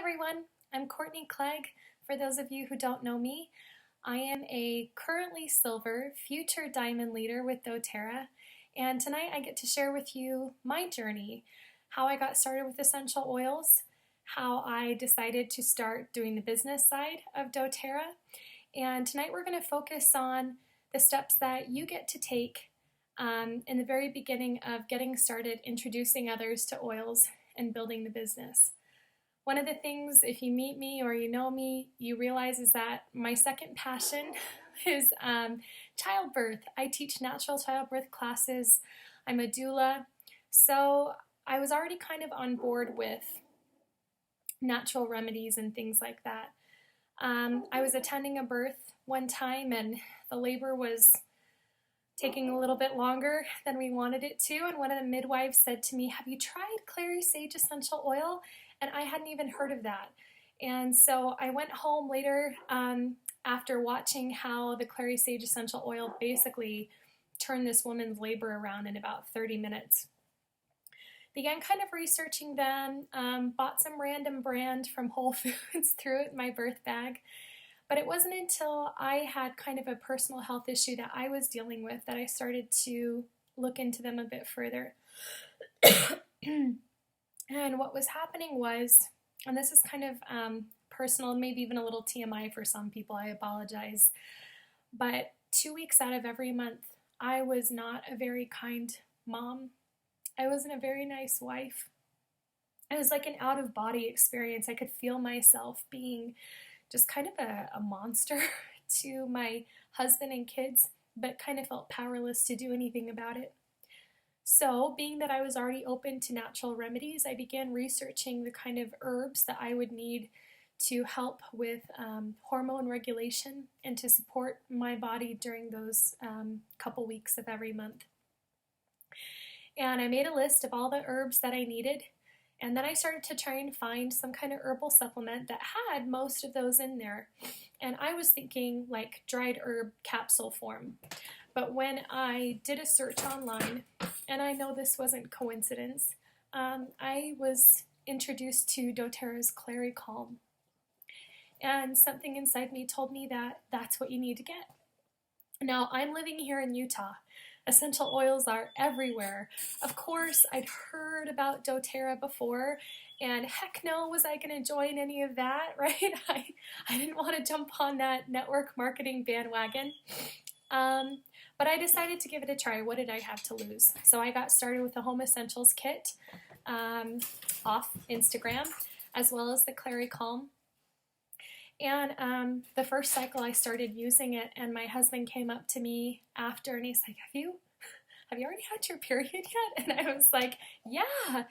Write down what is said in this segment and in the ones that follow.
everyone, I'm Courtney Clegg. For those of you who don't know me, I am a currently silver, future diamond leader with doTERRA, and tonight I get to share with you my journey, how I got started with essential oils, how I decided to start doing the business side of doTERRA, and tonight we're going to focus on the steps that you get to take in the very beginning of getting started introducing others to oils and building the business. One of the things, if you meet me or you know me, you realize is that my second passion is childbirth. I teach natural childbirth classes. I'm a doula. So I was already kind of on board with natural remedies and things like that. I was attending a birth one time and the labor was taking a little bit longer than we wanted it to, and one of the midwives said to me, "Have you tried clary sage essential oil?" And I hadn't even heard of that. And so I went home later after watching how the clary sage essential oil basically turned this woman's labor around in about 30 minutes. Began kind of researching them, bought some random brand from Whole Foods, threw it in my birth bag. But it wasn't until I had kind of a personal health issue that I was dealing with that I started to look into them a bit further. And what was happening was, and this is kind of personal, maybe even a little TMI for some people, I apologize, but 2 weeks out of every month, I was not a very kind mom. I wasn't a very nice wife. It was like an out-of-body experience. I could feel myself being just kind of a monster to my husband and kids, but kind of felt powerless to do anything about it. So, being that I was already open to natural remedies, I began researching the kind of herbs that I would need to help with hormone regulation and to support my body during those couple weeks of every month. And I made a list of all the herbs that I needed. And then I started to try and find some kind of herbal supplement that had most of those in there. And I was thinking like dried herb capsule form. But when I did a search online, and I know this wasn't coincidence, I was introduced to doTERRA's Clary Calm. And something inside me told me that that's what you need to get. Now, I'm living here in Utah. Essential oils are everywhere. Of course, I'd heard about doTERRA before, and heck no was I going to join any of that, right? I didn't want to jump on that network marketing bandwagon. But I decided to give it a try. What did I have to lose? So I got started with the Home Essentials kit off Instagram, as well as the Clary Calm. And the first cycle I started using it, and my husband came up to me after and he's like, have you already had your period yet? And I was like, yeah.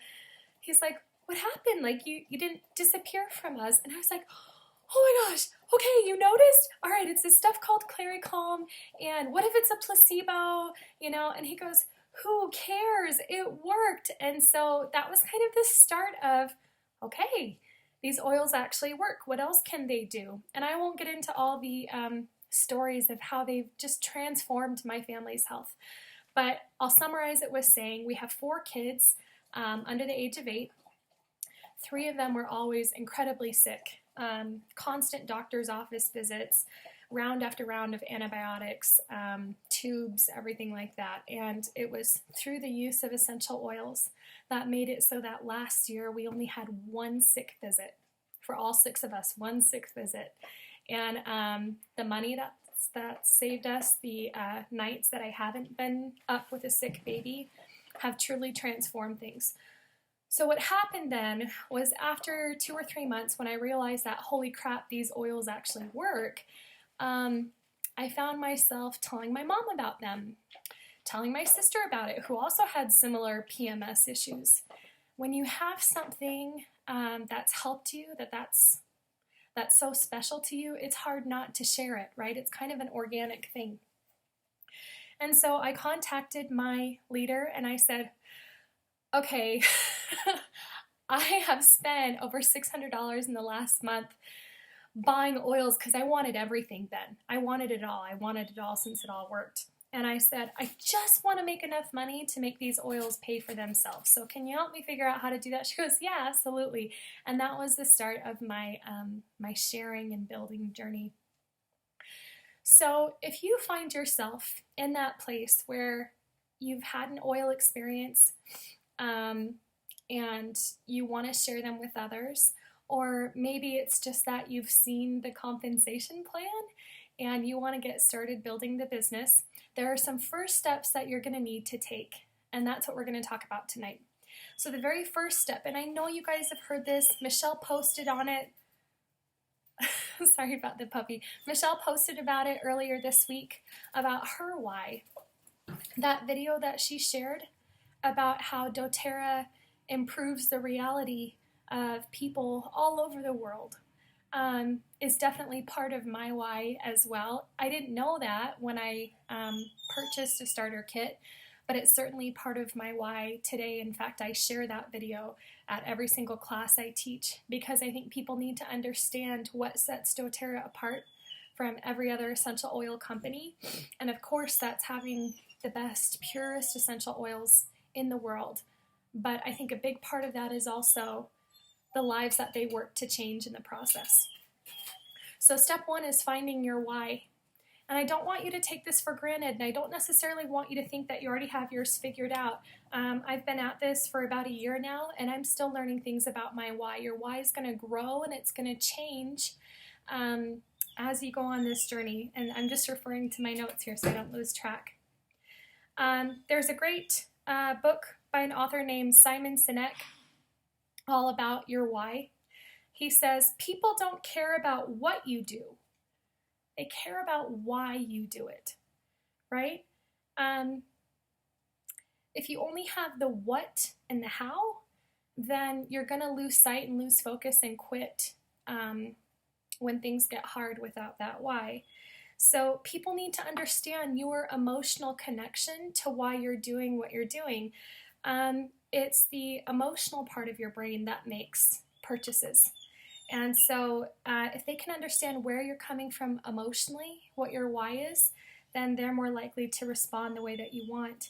He's like, what happened? Like you didn't disappear from us. And I was like, oh my gosh, okay, you noticed? All right, it's this stuff called Clary Calm, and what if it's a placebo, And he goes, who cares? It worked. And so that was kind of the start of, okay, these oils actually work. What else can they do? And I won't get into all the stories of how they've just transformed my family's health. But I'll summarize it with saying we have 4 kids under the age of 8. 3 of them were always incredibly sick. Constant doctor's office visits, round after round of antibiotics, tubes, everything like that. And it was through the use of essential oils that made it so that last year we only had 1 sick visit. For all 6 of us, 1 sick visit. And the money that saved us, the nights that I haven't been up with a sick baby, have truly transformed things. So what happened then was after 2 or 3 months, when I realized that, holy crap, these oils actually work, I found myself telling my mom about them, telling my sister about it, who also had similar PMS issues. When you have something that's helped you, that's so special to you, it's hard not to share it, right? It's kind of an organic thing. And so I contacted my leader and I said, okay, I have spent over $600 in the last month buying oils because I wanted everything then. I wanted it all. I wanted it all since it all worked. And I said, I just want to make enough money to make these oils pay for themselves. So can you help me figure out how to do that? She goes, yeah, absolutely. And that was the start of my, my sharing and building journey. So if you find yourself in that place where you've had an oil experience and you want to share them with others, or maybe it's just that you've seen the compensation plan and you want to get started building the business, there are some first steps that you're going to need to take, and that's what we're going to talk about tonight. So the very first step, and I know you guys have heard this, Michelle posted on it. Sorry about the puppy. Michelle posted about it earlier this week about her why. That video that she shared about how doTERRA improves the reality of people all over the world is definitely part of my why as well. I didn't know that when I purchased a starter kit, but it's certainly part of my why today. In fact, I share that video at every single class I teach because I think people need to understand what sets doTERRA apart from every other essential oil company. And of course, that's having the best, purest essential oils in the world. But I think a big part of that is also the lives that they work to change in the process. So step one is finding your why. And I don't want you to take this for granted, and I don't necessarily want you to think that you already have yours figured out. I've been at this for about a year now, and I'm still learning things about my why. Your why is going to grow, and it's going to change as you go on this journey. And I'm just referring to my notes here so I don't lose track. There's a great book by an author named Simon Sinek all about your why. He says, people don't care about what you do. They care about why you do it, right? If you only have the what and the how, then you're going to lose sight and lose focus and quit when things get hard without that why. So people need to understand your emotional connection to why you're doing what you're doing. It's the emotional part of your brain that makes purchases. And so if they can understand where you're coming from emotionally, what your why is, then they're more likely to respond the way that you want.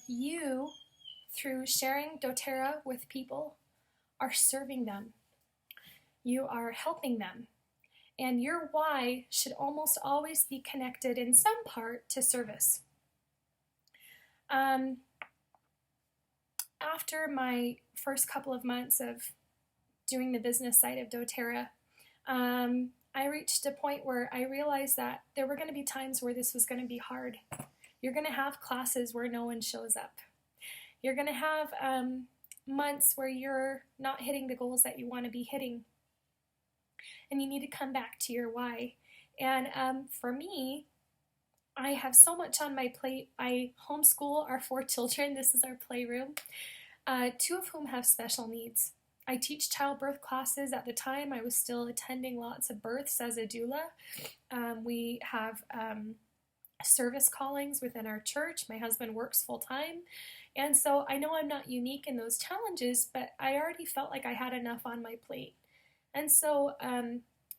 You, through sharing doTERRA with people, are serving them. You are helping them. And your why should almost always be connected in some part to service. After my first couple of months of doing the business side of doTERRA, I reached a point where I realized that there were going to be times where this was going to be hard. You're going to have classes where no one shows up. You're going to have months where you're not hitting the goals that you want to be hitting. And you need to come back to your why. And for me, I have so much on my plate. I homeschool our 4 children. This is our playroom, 2 of whom have special needs. I teach childbirth classes. At the time, I was still attending lots of births as a doula. We have service callings within our church. My husband works full-time. And so I know I'm not unique in those challenges, but I already felt like I had enough on my plate. And so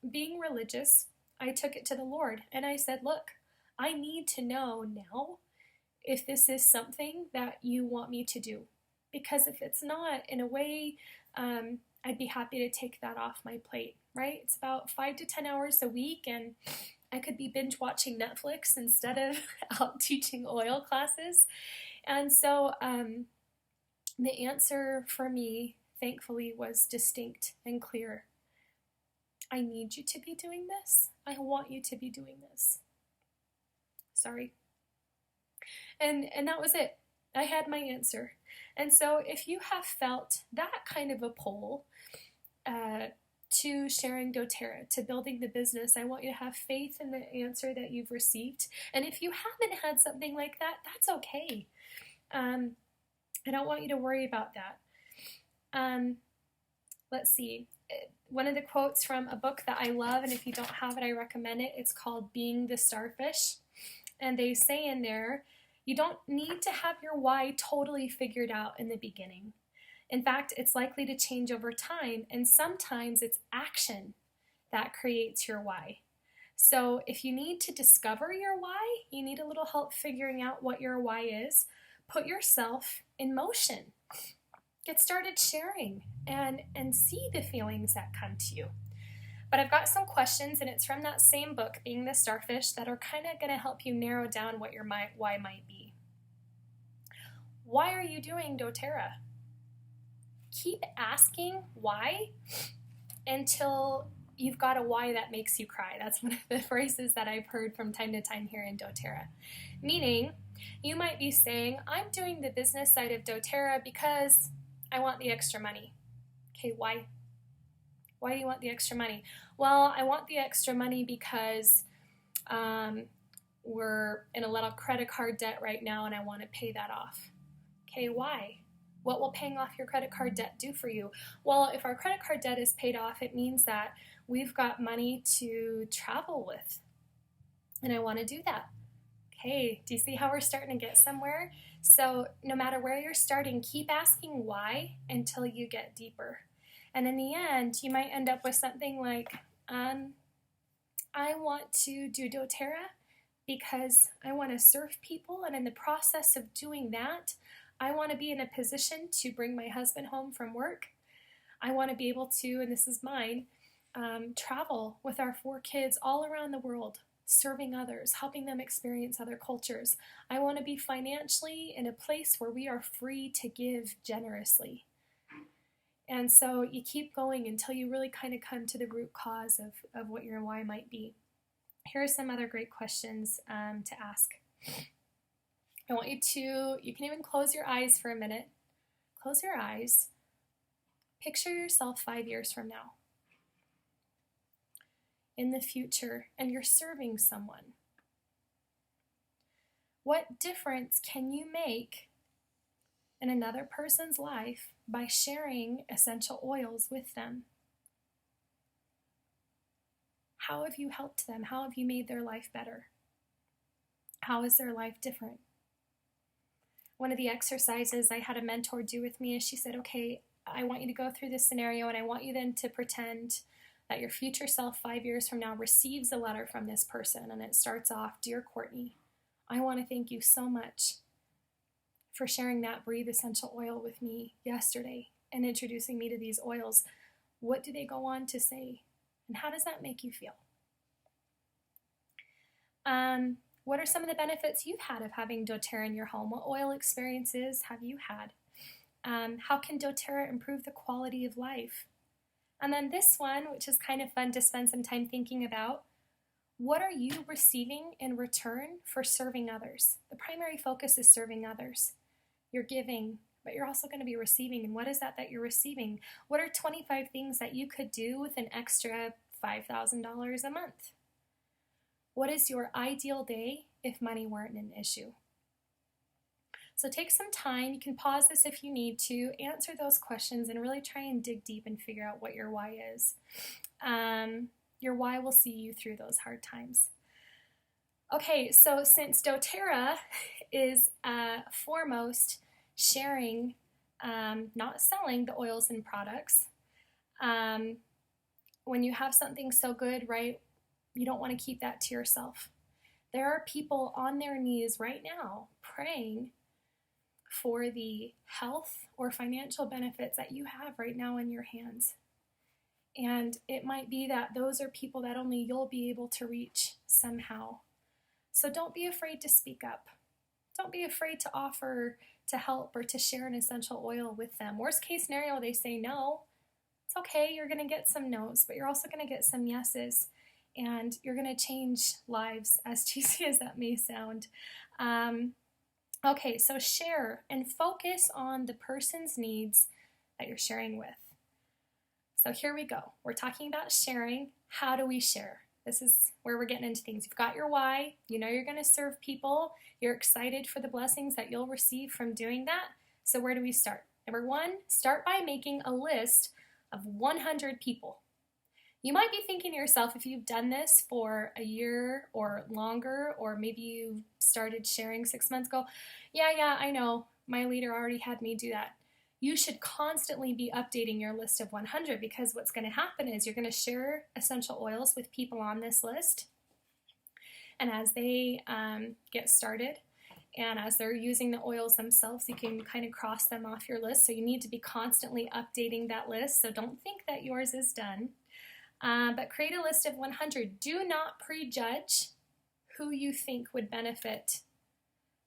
being religious, I took it to the Lord. And I said, look, I need to know now if this is something that you want me to do. Because if it's not, in a way, I'd be happy to take that off my plate, right? It's about 5 to 10 hours a week, and I could be binge watching Netflix instead of out teaching oil classes. And so the answer for me, thankfully, was distinct and clear. I need you to be doing this. I want you to be doing this. Sorry. And that was it. I had my answer. And so if you have felt that kind of a pull to sharing doTERRA, to building the business, I want you to have faith in the answer that you've received. And if you haven't had something like that, that's okay. I don't want you to worry about that. Let's see. One of the quotes from a book that I love, and if you don't have it, I recommend it. It's called Being the Starfish. And they say in there, you don't need to have your why totally figured out in the beginning. In fact, it's likely to change over time, and sometimes it's action that creates your why. So if you need to discover your why, you need a little help figuring out what your why is, put yourself in motion. Get started sharing and see the feelings that come to you. But I've got some questions, and it's from that same book, Being the Starfish, that are kind of going to help you narrow down what your why might be. Why are you doing doTERRA? Keep asking why until you've got a why that makes you cry. That's one of the phrases that I've heard from time to time here in doTERRA. Meaning, you might be saying, I'm doing the business side of doTERRA because I want the extra money. Okay, why? Why do you want the extra money? Well, I want the extra money because we're in a little credit card debt right now and I want to pay that off. Okay, why? What will paying off your credit card debt do for you? Well, if our credit card debt is paid off, it means that we've got money to travel with. And I want to do that. Okay, do you see how we're starting to get somewhere? So no matter where you're starting, keep asking why until you get deeper. And in the end, you might end up with something like, I want to do doTERRA because I want to serve people, and in the process of doing that, I want to be in a position to bring my husband home from work. I want to be able to, and this is mine, travel with our 4 kids all around the world, serving others, helping them experience other cultures. I want to be financially in a place where we are free to give generously. And so you keep going until you really kind of come to the root cause of what your why might be. Here are some other great questions to ask. I want you can even close your eyes for a minute. Close your eyes. Picture yourself 5 years from now, in the future, and you're serving someone. What difference can you make in another person's life by sharing essential oils with them? How have you helped them? How have you made their life better? How is their life different? One of the exercises I had a mentor do with me is she said, okay, I want you to go through this scenario, and I want you then to pretend that your future self 5 years from now receives a letter from this person, and it starts off, Dear Courtney, I want to thank you so much for sharing that Breathe essential oil with me yesterday and introducing me to these oils. What do they go on to say? And how does that make you feel? What are some of the benefits you've had of having doTERRA in your home? What oil experiences have you had? How can doTERRA improve the quality of life? And then this one, which is kind of fun to spend some time thinking about, what are you receiving in return for serving others? The primary focus is serving others. You're giving, but you're also going to be receiving. And what is that you're receiving? What are 25 things that you could do with an extra $5,000 a month? What is your ideal day if money weren't an issue? So take some time. You can pause this if you need to, answer those questions, and really try and dig deep and figure out what your why is. Your why will see you through those hard times. Okay, so since doTERRA is foremost sharing, not selling the oils and products, when you have something so good, right, you don't want to keep that to yourself. There are people on their knees right now praying for the health or financial benefits that you have right now in your hands. And it might be that those are people that only you'll be able to reach somehow. So don't be afraid to speak up. Don't be afraid to offer to help or to share an essential oil with them. Worst case scenario, they say no. It's okay, you're going to get some no's, but you're also going to get some yeses. And you're going to change lives, as cheesy as that may sound. Okay, so share and focus on the person's needs that you're sharing with. So here we go. We're talking about sharing. How do we share? This is where we're getting into things. You've got your why. You know you're going to serve people. You're excited for the blessings that you'll receive from doing that. So where do we start? Number 1, start by making a list of 100 people. You might be thinking to yourself, if you've done this for a year or longer, or maybe you started sharing 6 months ago, yeah, I know, my leader already had me do that. You should constantly be updating your list of 100, because what's going to happen is you're going to share essential oils with people on this list, And as they get started, and as they're using the oils themselves, you can kind of cross them off your list. So you need to be constantly updating that list. So don't think that yours is done. But create a list of 100. Do not prejudge who you think would benefit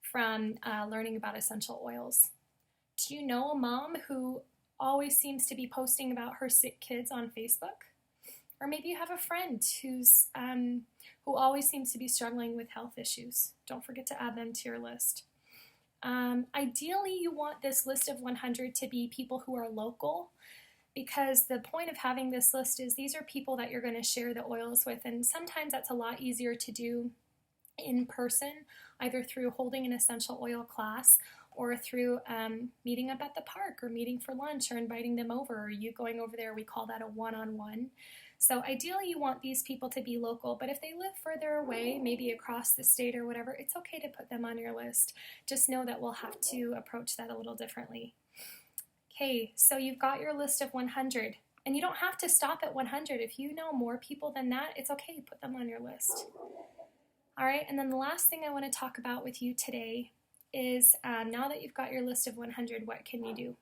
from learning about essential oils. Do you know a mom who always seems to be posting about her sick kids on Facebook? Or maybe you have a friend who always seems to be struggling with health issues. Don't forget to add them to your list. Ideally, you want this list of 100 to be people who are local, because the point of having this list is these are people that you're going to share the oils with, and sometimes that's a lot easier to do in person, either through holding an essential oil class or through meeting up at the park or meeting for lunch or inviting them over, or you going over there. We call that a one-on-one. So ideally you want these people to be local, but if they live further away, maybe across the state or whatever, it's okay to put them on your list. Just know that we'll have to approach that a little differently. Okay, so you've got your list of 100, and you don't have to stop at 100. If you know more people than that, it's okay, put them on your list. All right, and then the last thing I want to talk about with you today is now that you've got your list of 100, what can you do?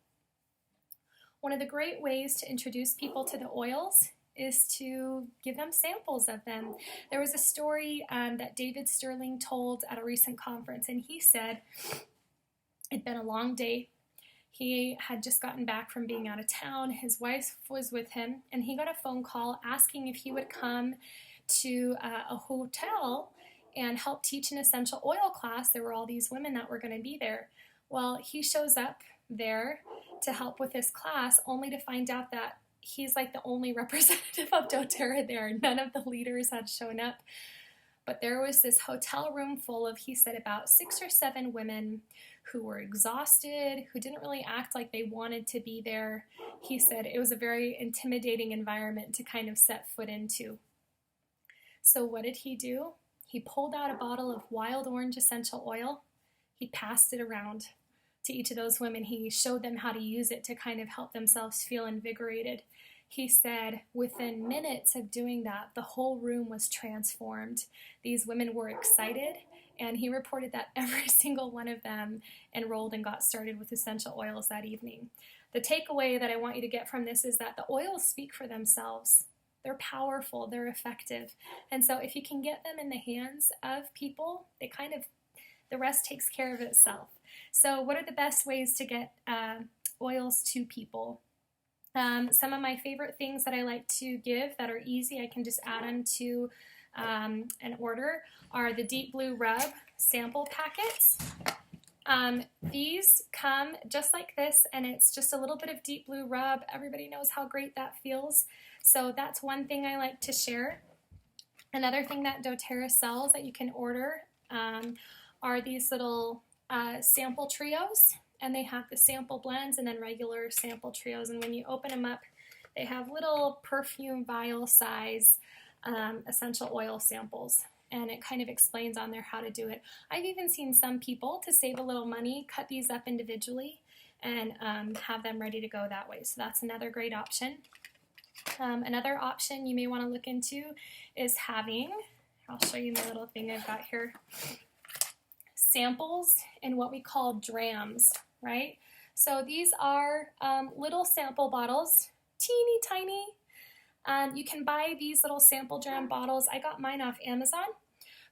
One of the great ways to introduce people to the oils is to give them samples of them. There was a story that David Sterling told at a recent conference, and he said it'd been a long day. He had just gotten back from being out of town. His wife was with him, and he got a phone call asking if he would come to a hotel and help teach an essential oil class. There were all these women that were going to be there. Well, he shows up there to help with his class, only to find out that he's like the only representative of doTERRA there. None of the leaders had shown up. But there was this hotel room full of, he said, about 6 or 7 women who were exhausted, who didn't really act like they wanted to be there. He said it was a very intimidating environment to kind of set foot into. So what did he do? He pulled out a bottle of wild orange essential oil. He passed it around to each of those women. He showed them how to use it to kind of help themselves feel invigorated. He said within minutes of doing that, the whole room was transformed. These women were excited, and he reported that every single one of them enrolled and got started with essential oils that evening. The takeaway that I want you to get from this is that the oils speak for themselves. They're powerful, they're effective. And so if you can get them in the hands of people, the rest takes care of itself. So what are the best ways to get oils to people? Some of my favorite things that I like to give that are easy, I can just add them to an order, are the Deep Blue Rub sample packets. These come just like this, and it's just a little bit of Deep Blue Rub. Everybody knows how great that feels. So that's one thing I like to share. Another thing that doTERRA sells that you can order are these little sample trios. And they have the sample blends and then regular sample trios. And when you open them up, they have little perfume vial size essential oil samples. And it kind of explains on there how to do it. I've even seen some people, to save a little money, cut these up individually and have them ready to go that way. So that's another great option. Another option you may want to look into is having, I'll show you my little thing I've got here, samples in what we call drams, right? So these are little sample bottles, teeny tiny. You can buy these little sample dram bottles. I got mine off Amazon,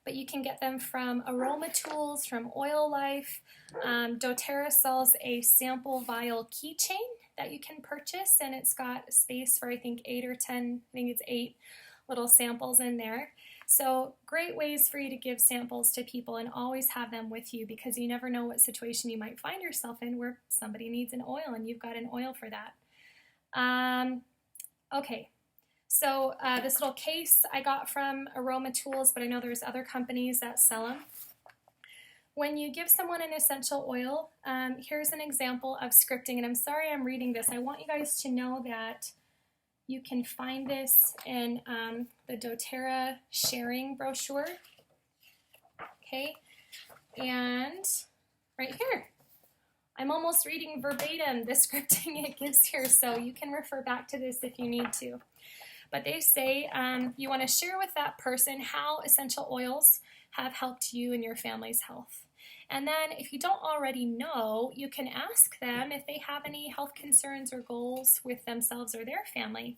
but you can get them from Aroma Tools, from Oil Life. doTERRA sells a sample vial keychain that you can purchase, and it's got space for I think 8 or 10, I think it's 8 little samples in there. So great ways for you to give samples to people, and always have them with you, because you never know what situation you might find yourself in where somebody needs an oil and you've got an oil for that. Okay, so this little case I got from Aroma Tools, but I know there's other companies that sell them. When you give someone an essential oil, here's an example of scripting, and I'm sorry I'm reading this. I want you guys to know that you can find this in the doTERRA sharing brochure, okay, and right here. I'm almost reading verbatim the scripting it gives here, so you can refer back to this if you need to. But they say you want to share with that person how essential oils have helped you and your family's health. And then if you don't already know, you can ask them if they have any health concerns or goals with themselves or their family.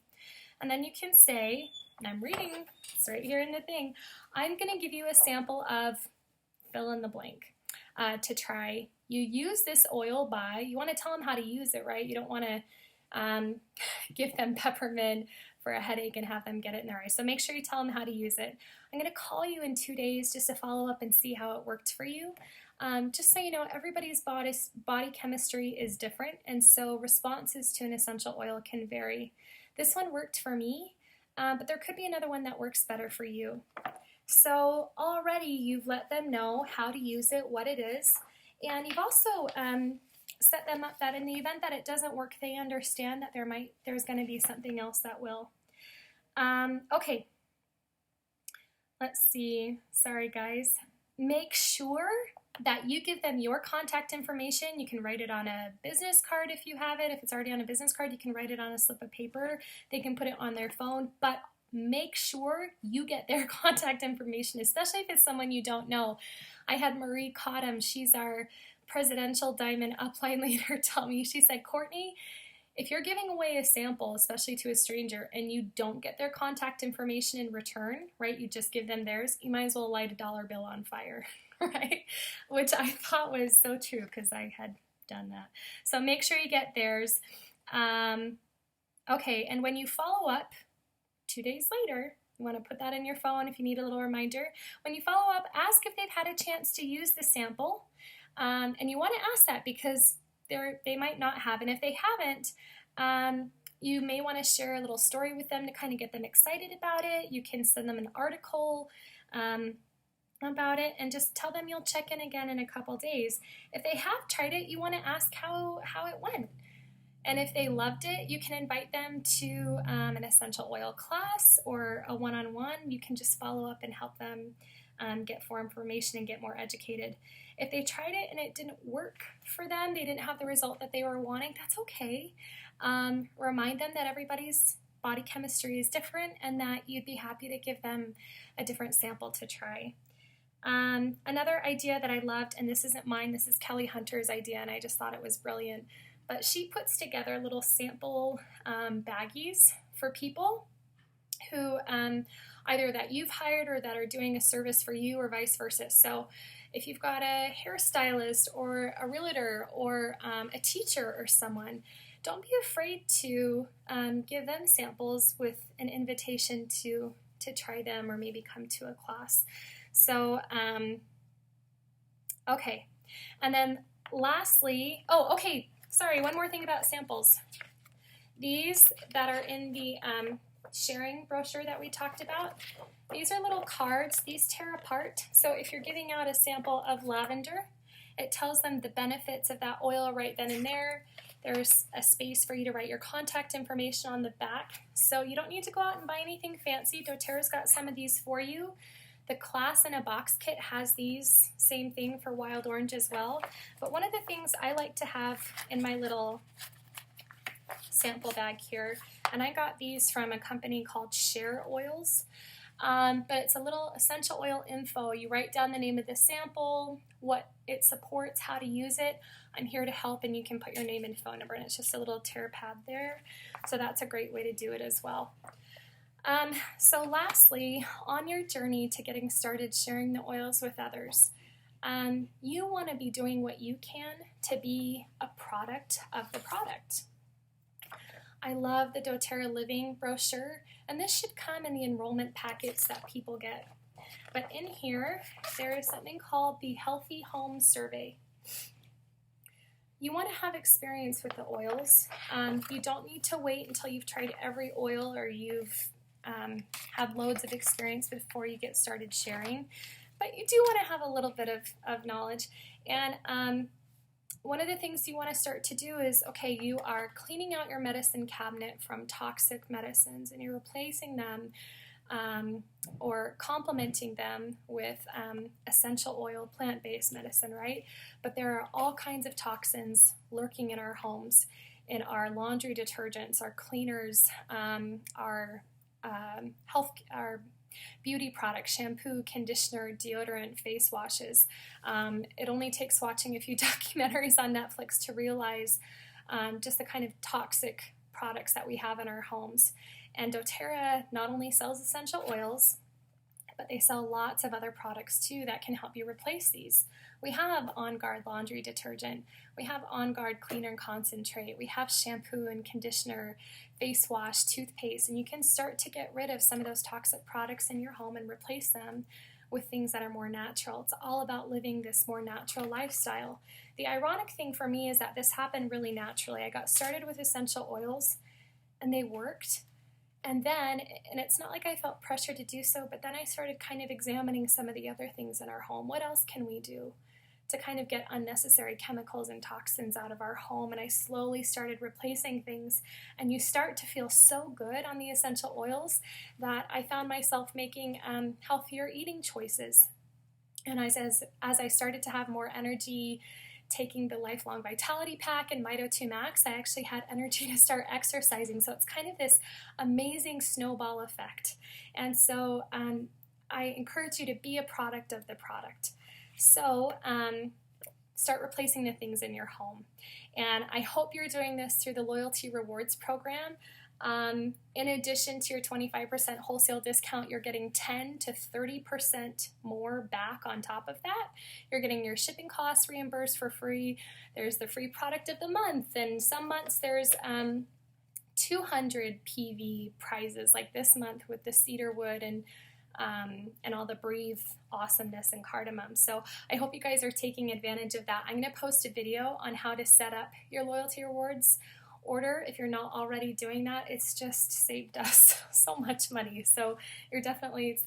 And then you can say, and I'm reading, it's right here in the thing, I'm going to give you a sample of fill in the blank to try. You use this oil by, you want to tell them how to use it, right? You don't want to give them peppermint for a headache and have them get it in their eyes. So make sure you tell them how to use it. I'm going to call you in 2 days just to follow up and see how it worked for you. Just so you know, everybody's body chemistry is different, and so responses to an essential oil can vary. This one worked for me, but there could be another one that works better for you. So already you've let them know how to use it, what it is, and you've also set them up that in the event that it doesn't work, they understand that there's going to be something else that will. Okay, let's see. Sorry, guys. Make sure that you give them your contact information. You can write it on a business card if you have it. If it's already on a business card, you can write it on a slip of paper. They can put it on their phone, but make sure you get their contact information, especially if it's someone you don't know. I had Marie Cottam, she's our presidential diamond upline leader, tell me, she said, Courtney, if you're giving away a sample, especially to a stranger, and you don't get their contact information in return, right, you just give them theirs, you might as well light a dollar bill on fire, right? Which I thought was so true because I had done that. So make sure you get theirs. Okay, and when you follow up 2 days later, you want to put that in your phone if you need a little reminder. When you follow up, ask if they've had a chance to use the sample. And you want to ask that because they might not have. And if they haven't, you may want to share a little story with them to kind of get them excited about it. You can send them an article about it and just tell them you'll check in again in a couple days. If they have tried it, you want to ask how it went. And if they loved it, you can invite them to an essential oil class or a one-on-one. You can just follow up and help them get more information and get more educated. If they tried it and it didn't work for them, they didn't have the result that they were wanting, that's okay. Remind them that everybody's body chemistry is different and that you'd be happy to give them a different sample to try. Another idea that I loved, and this isn't mine, this is Kelly Hunter's idea, and I just thought it was brilliant, but she puts together little sample baggies for people who either that you've hired or that are doing a service for you or vice versa. So if you've got a hairstylist or a realtor or a teacher or someone, don't be afraid to give them samples with an invitation to try them or maybe come to a class. So, okay. And then lastly, okay, sorry, one more thing about samples. These that are in the sharing brochure that we talked about, these are little cards. These tear apart. So if you're giving out a sample of lavender, it tells them the benefits of that oil right then and there. There's a space for you to write your contact information on the back. So you don't need to go out and buy anything fancy. doTERRA's got some of these for you. The Class in a Box kit has these, same thing for wild orange as well. But one of the things I like to have in my little sample bag here, and I got these from a company called Share Oils, but it's a little essential oil info. You write down the name of the sample, what it supports, how to use it. I'm here to help, and you can put your name and phone number, and it's just a little tear pad there. So that's a great way to do it as well. So lastly, on your journey to getting started sharing the oils with others, you want to be doing what you can to be a product of the product. I love the doTERRA Living brochure, and this should come in the enrollment packets that people get. But in here, there is something called the Healthy Home Survey. You want to have experience with the oils. You don't need to wait until you've tried every oil or you've had loads of experience before you get started sharing. But you do want to have a little bit of knowledge. And one of the things you want to start to do is, okay, you are cleaning out your medicine cabinet from toxic medicines and you're replacing them or complementing them with essential oil, plant-based medicine, right? But there are all kinds of toxins lurking in our homes, in our laundry detergents, our cleaners, our health or beauty products, shampoo, conditioner, deodorant, face washes. It only takes watching a few documentaries on Netflix to realize just the kind of toxic products that we have in our homes. And doTERRA not only sells essential oils, but they sell lots of other products too that can help you replace these. We have On Guard laundry detergent, we have On Guard cleaner and concentrate, we have shampoo and conditioner, face wash, toothpaste, and you can start to get rid of some of those toxic products in your home and replace them with things that are more natural. It's all about living this more natural lifestyle. The ironic thing for me is that this happened really naturally. I got started with essential oils and they worked. And it's not like I felt pressure to do so, but then I started kind of examining some of the other things in our home. What else can we do to kind of get unnecessary chemicals and toxins out of our home? And I slowly started replacing things, and you start to feel so good on the essential oils that I found myself making healthier eating choices. And as I started to have more energy, taking the Lifelong Vitality Pack and Mito 2 Max, I actually had energy to start exercising. So it's kind of this amazing snowball effect. And so I encourage you to be a product of the product. So start replacing the things in your home. And I hope you're doing this through the Loyalty Rewards program. In addition to your 25% wholesale discount, you're getting 10 to 30% more back on top of that. You're getting your shipping costs reimbursed for free. There's the free product of the month, and some months there's 200 PV prizes, like this month with the cedar wood and all the Breathe awesomeness and cardamom. So I hope you guys are taking advantage of that. I'm going to post a video on how to set up your Loyalty Rewards order. If you're not already doing that, it's just saved us so much money. So you're definitely,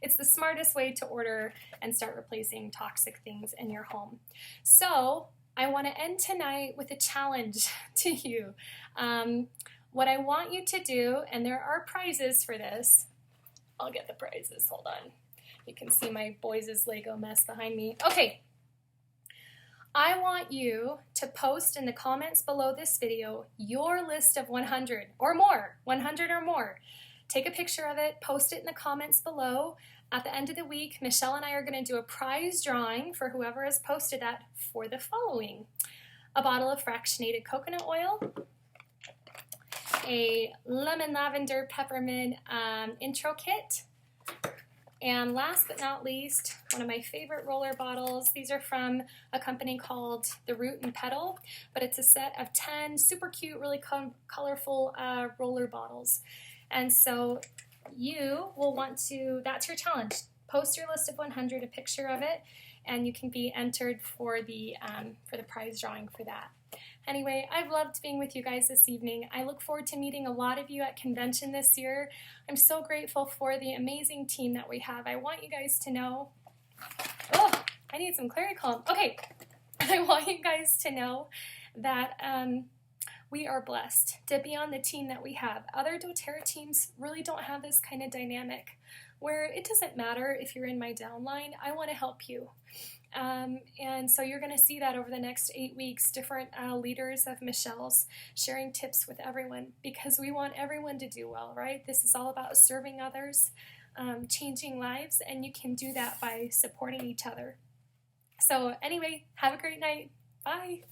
it's the smartest way to order and start replacing toxic things in your home. So I want to end tonight with a challenge to you. What I want you to do, and there are prizes for this. I'll get the prizes, hold on. You can see my boys' Lego mess behind me. Okay. I want you to post in the comments below this video your list of 100 or more, 100 or more. Take a picture of it, post it in the comments below. At the end of the week, Michelle and I are going to do a prize drawing for whoever has posted that for the following: a bottle of fractionated coconut oil, a lemon lavender peppermint intro kit, and last but not least, one of my favorite roller bottles. These are from a company called The Root and Petal, but it's a set of 10 super cute, really colorful roller bottles. And so you will want to, that's your challenge. Post your list of 100, a picture of it, and you can be entered for the prize drawing for that. Anyway, I've loved being with you guys this evening. I look forward to meeting a lot of you at convention this year. I'm so grateful for the amazing team that we have. I want you guys to know, oh, I need some Clary Calm. Okay, I want you guys to know that we are blessed to be on the team that we have. Other doTERRA teams really don't have this kind of dynamic where it doesn't matter if you're in my downline, I want to help you. And so you're going to see that over the next 8 weeks, different leaders of Michelle's sharing tips with everyone, because we want everyone to do well, right? This is all about serving others, changing lives, and you can do that by supporting each other. So anyway, have a great night. Bye.